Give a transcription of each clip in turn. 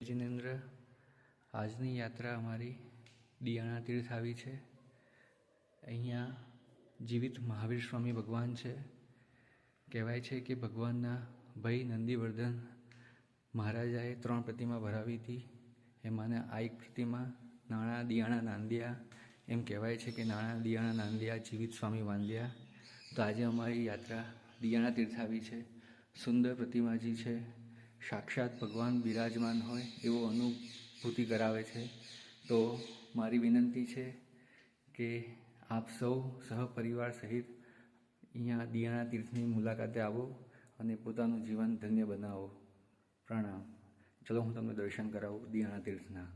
जिनेन्द्र आजनी यात्रा अमारी दियाणा तीर्थ आवी छे। अहींया जीवित महावीर स्वामी भगवान छे। कहेवाय छे कि भगवानना भाई नंदीवर्धन महाराजाए 3 प्रतिमा भरावी थी। एमांने आ एक प्रतिमा नाना दियाणा नांदिया एम कहेवाय छे कि नाना दियाणा नांदिया जीवित स्वामी बांध्या। तो आज अमारी यात्रा दियाणा तीर्थ आवी छे। सुंदर प्रतिमाजी छे। साक्षात भगवान बिराजमान होय एवो अनुभूति करावे छे। तो मारी विनंती छे कि आप सौ सहपरिवार सहित अहींया दियाणा तीर्थनी मुलाकाते आवो अने पोतानुं जीवन धन्य बनावो। प्रणाम। चलो हूँ तमने दर्शन करावुं दियाणा तीर्थना।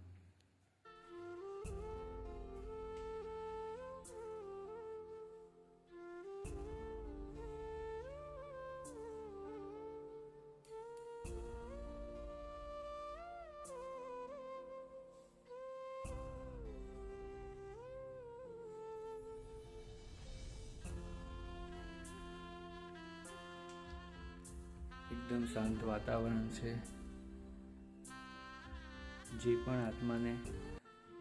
एकदम शांत वातावरण है। जे पण आत्मा ने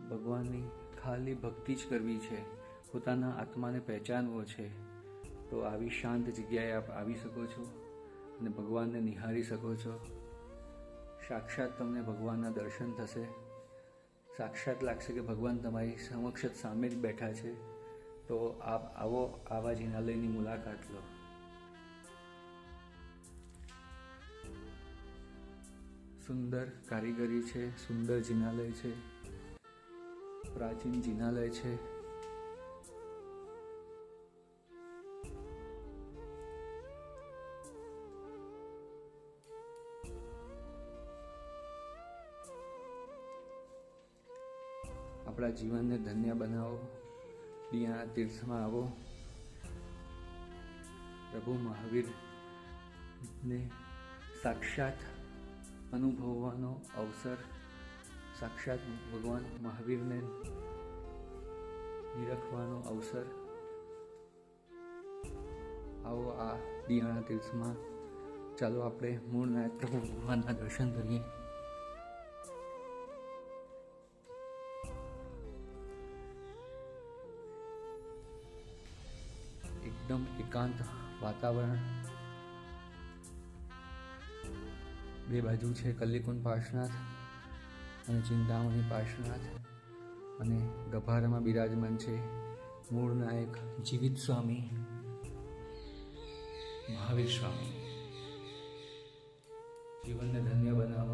भगवान की खाली भक्ति ज करवी छे, पोताना आत्मा ने पहचानवो छे, तो आवी शांत जग्याए आप आवी सको छो अने भगवान ने निहारी सको छो। साक्षात तमने भगवानना दर्शन थशे। साक्षात लागशे कि भगवान तमारी समक्ष सामे ज बैठा छे। तो आप आवो, आवा जिनालयनी मुलाकात लो। सुंदर कारीगरी छे, सुंदर जिनालय छे, प्राचीन जिनालय छे। अपना जीवन ने धन्य बनावो। दियाणा तीर्थ में आवो। प्रभु महावीर ने साक्षात अनुभवવાનો अवसर, साक्षात भगवान महावीर ने निरखવાનો अवसर। आओ आ दियाणा तीर्थ में चालो आपणे मूळ नायक प्रभु भगवानना दर्शन करिए। एकदम एकांत वातावरण। बे बाजू है कल्लिकुंड पार्श्वनाथ और चिंतामणि पार्श्वनाथ और गभारा में बिराजमान है मूळ नायक जीवित स्वामी महावीर स्वामी। जीवन ने धन्य बनाओ।